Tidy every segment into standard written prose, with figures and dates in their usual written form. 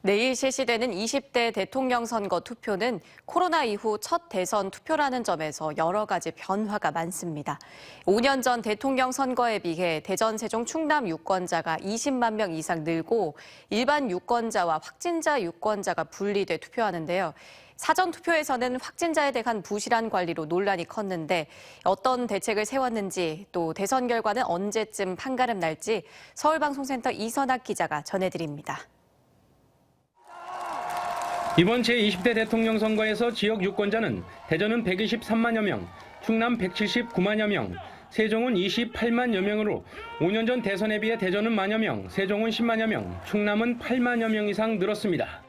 내일 실시되는 20대 대통령 선거 투표는 코로나 이후 첫 대선 투표라는 점에서 여러 가지 변화가 많습니다. 5년 전 대통령 선거에 비해 대전, 세종, 충남 유권자가 20만 명 이상 늘고 일반 유권자와 확진자 유권자가 분리돼 투표하는데요. 사전 투표에서는 확진자에 대한 부실한 관리로 논란이 컸는데 어떤 대책을 세웠는지 또 대선 결과는 언제쯤 판가름 날지 서울방송센터 이선학 기자가 전해드립니다. 이번 제20대 대통령 선거에서 지역 유권자는 대전은 123만여 명, 충남 179만여 명, 세종은 28만여 명으로 5년 전 대선에 비해 대전은 만여 명, 세종은 10만여 명, 충남은 8만여 명 이상 늘었습니다.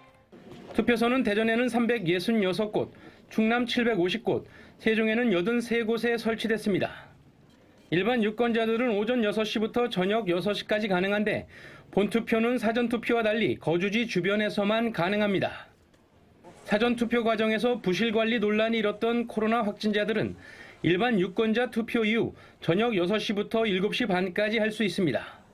투표소는 대전에는 366곳, 충남 750곳, 세종에는 83곳에 설치됐습니다. 일반 유권자들은 오전 6시부터 저녁 6시까지 가능한데 본투표는 사전투표와 달리 거주지 주변에서만 가능합니다. 사전투표 과정에서 부실관리 논란이 일었던 코로나 확진자들은 일반 유권자 투표 이후 저녁 6시부터 7시 반까지 할 수 있습니다.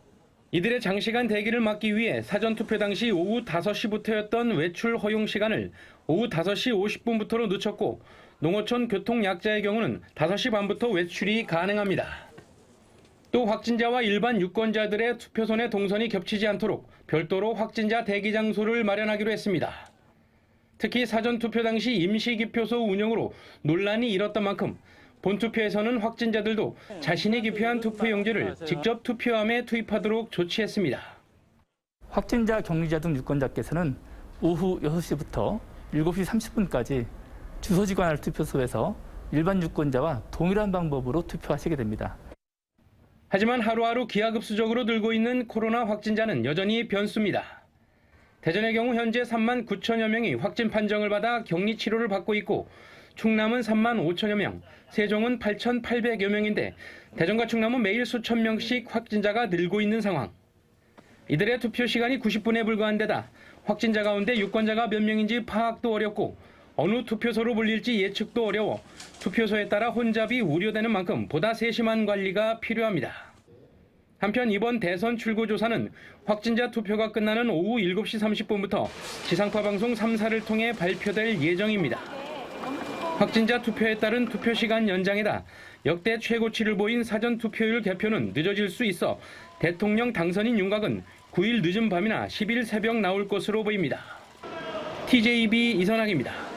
이들의 장시간 대기를 막기 위해 사전투표 당시 오후 5시부터였던 외출 허용 시간을 오후 5시 50분부터로 늦췄고 농어촌 교통약자의 경우는 5시 반부터 외출이 가능합니다. 또 확진자와 일반 유권자들의 투표소 내 동선이 겹치지 않도록 별도로 확진자 대기 장소를 마련하기로 했습니다. 특히 사전투표 당시 임시기표소 운영으로 논란이 일었던 만큼 본투표에서는 확진자들도 자신이 기표한 투표용지를 직접 투표함에 투입하도록 조치했습니다. 확진자, 격리자 등 유권자께서는 오후 6시부터 7시 30분까지 주소지 관할 투표소에서 일반 유권자와 동일한 방법으로 투표하시게 됩니다. 하지만 하루하루 기하급수적으로 늘고 있는 코로나 확진자는 여전히 변수입니다. 대전의 경우 현재 3만 9천여 명이 확진 판정을 받아 격리 치료를 받고 있고 충남은 3만 5천여 명, 세종은 8,800여 명인데 대전과 충남은 매일 수천 명씩 확진자가 늘고 있는 상황. 이들의 투표 시간이 90분에 불과한 데다 확진자 가운데 유권자가 몇 명인지 파악도 어렵고 어느 투표소로 불릴지 예측도 어려워 투표소에 따라 혼잡이 우려되는 만큼 보다 세심한 관리가 필요합니다. 한편 이번 대선 출구조사는 확진자 투표가 끝나는 오후 7시 30분부터 지상파 방송 3사를 통해 발표될 예정입니다. 확진자 투표에 따른 투표 시간 연장에다 역대 최고치를 보인 사전 투표율 개표는 늦어질 수 있어 대통령 당선인 윤곽은 9일 늦은 밤이나 10일 새벽 나올 것으로 보입니다. TJB 이선학입니다.